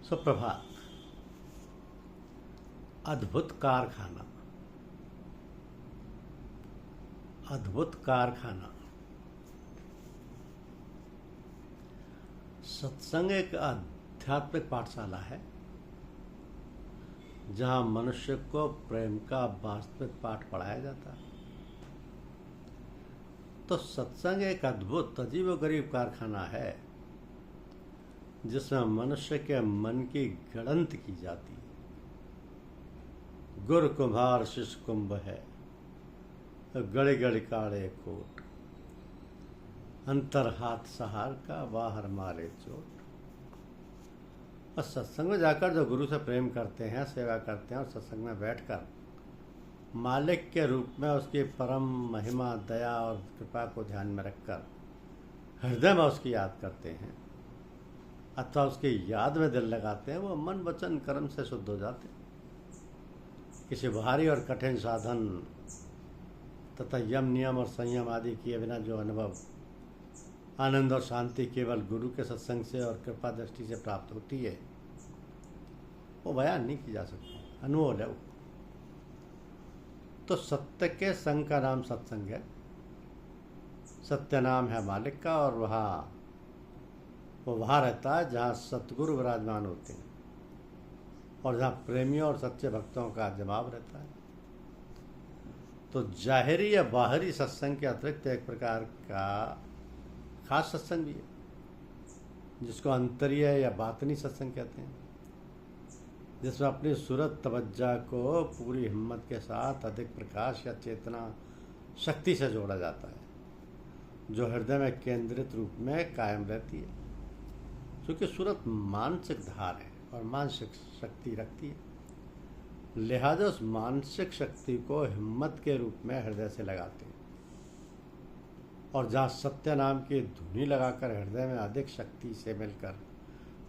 सुप्रभात। अद्भुत कारखाना। अद्भुत कारखाना। सत्संग एक आध्यात्मिक पाठशाला है जहां मनुष्य को प्रेम का वास्तविक पाठ पढ़ाया जाता है। तो सत्संग एक अद्भुत अजीबोगरीब कारखाना है जिसमें मनुष्य के मन की गणंत की जाती है। गुर कुम्हार शिष्य कुंभ है, गड़े गड़े काड़े कोट, अंतर हाथ सहार का बाहर मारे चोट। और सत्संग में जाकर जो गुरु से प्रेम करते हैं, सेवा करते हैं और सत्संग में बैठकर मालिक के रूप में उसकी परम महिमा, दया और कृपा को ध्यान में रखकर हृदय में उसकी याद करते हैं अथवा उसकी याद में दिल लगाते हैं, वो मन वचन कर्म से शुद्ध हो जाते हैं। किसी भारी और कठिन साधन तथा यम नियम और संयम आदि किए बिना जो अनुभव, आनंद और शांति केवल गुरु के सत्संग से और कृपा दृष्टि से प्राप्त होती है, वो बयान नहीं की जा सकती, अनमोल है वो। तो सत्य के संग का नाम सत्संग है। सत्य नाम है मालिक का और वो वहाँ रहता है जहाँ सतगुरु विराजमान होते हैं और जहाँ प्रेमियों और सच्चे भक्तों का जमाव रहता है। तो जाहिरी या बाहरी सत्संग के अतिरिक्त एक प्रकार का खास सत्संग भी है जिसको अंतरीय या बातनी सत्संग कहते हैं, जिसमें अपनी सूरत तवज्जा को पूरी हिम्मत के साथ अधिक प्रकाश या चेतना शक्ति से जोड़ा जाता है जो हृदय में केंद्रित रूप में कायम रहती है। क्योंकि सूरत मानसिक धार है और मानसिक शक्ति रखती है, लिहाजा उस मानसिक शक्ति को हिम्मत के रूप में हृदय से लगाते हैं और जहाँ सत्य नाम की धुनी लगाकर हृदय में अधिक शक्ति से मिलकर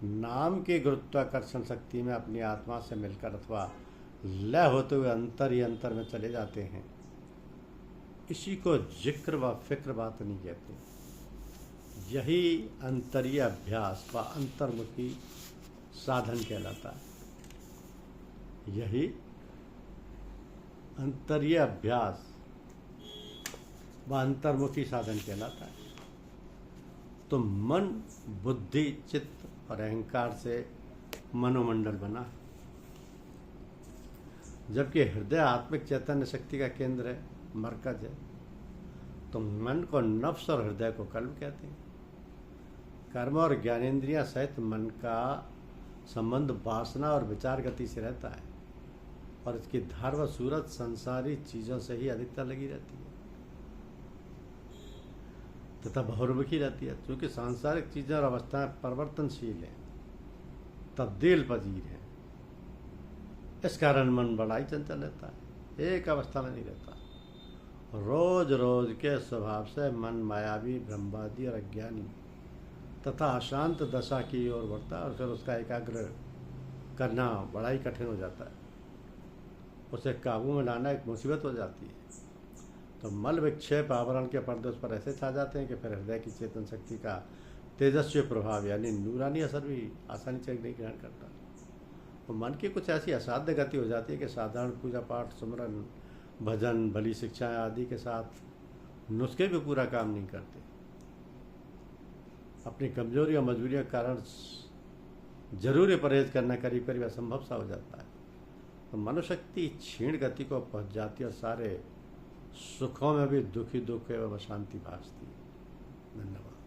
नाम की गुरुत्वाकर्षण शक्ति में अपनी आत्मा से मिलकर अथवा लय होते हुए अंतर ही अंतर में चले जाते हैं, इसी को जिक्र व फिक्र बात नहीं कहते। यही अंतरीय अभ्यास व अंतर्मुखी साधन कहलाता है। यही अंतरीय अभ्यास व अंतर्मुखी साधन कहलाता है। तो मन, बुद्धि, चित्त और अहंकार से मनोमंडल बना है, जबकि हृदय आत्मिक चैतन्य शक्ति का केंद्र है, मरकज है। तो मन को नफ्स और हृदय को कल्ब कहते हैं। कर्म और ज्ञानेंद्रियां सहित मन का संबंध वासना और विचार गति से रहता है और इसकी धार व सूरत संसारी चीज़ों से ही अधिकतर लगी रहती है तथा बहुर्मुखी रहती है। क्योंकि सांसारिक चीज़ें और अवस्थाएं परिवर्तनशील हैं, तब्दील पजीर हैं, इस कारण मन बड़ा ही चंचल रहता है, एक अवस्था में नहीं रहता। रोज रोज के स्वभाव से मन मायावी, ब्रह्मवादी और अज्ञानी तथा अशांत दशा की ओर बढ़ता है और फिर उसका एकाग्र करना बड़ा ही कठिन हो जाता है। उसे काबू में लाना एक मुसीबत हो जाती है। तो मल विक्षेप आवरण के पर्दे उस पर ऐसे छा जाते हैं कि फिर हृदय की चेतन शक्ति का तेजस्वी प्रभाव यानी नूरानी असर भी आसानी से नहीं ग्रहण करता। तो मन की कुछ ऐसी असाध्य गति हो जाती है कि साधारण पूजा पाठ, सुमरन, भजन, भली शिक्षाएं आदि के साथ नुस्खे भी पूरा काम नहीं करते। अपनी कमजोरी और मजबूरियों के कारण जरूरी परहेज करना करीब करीब असंभव सा हो जाता है। तो मनोशक्ति क्षीण गति को पहुंच जाती है और सारे सुखों में भी दुखी दुख एवं अशांति भासती है। धन्यवाद।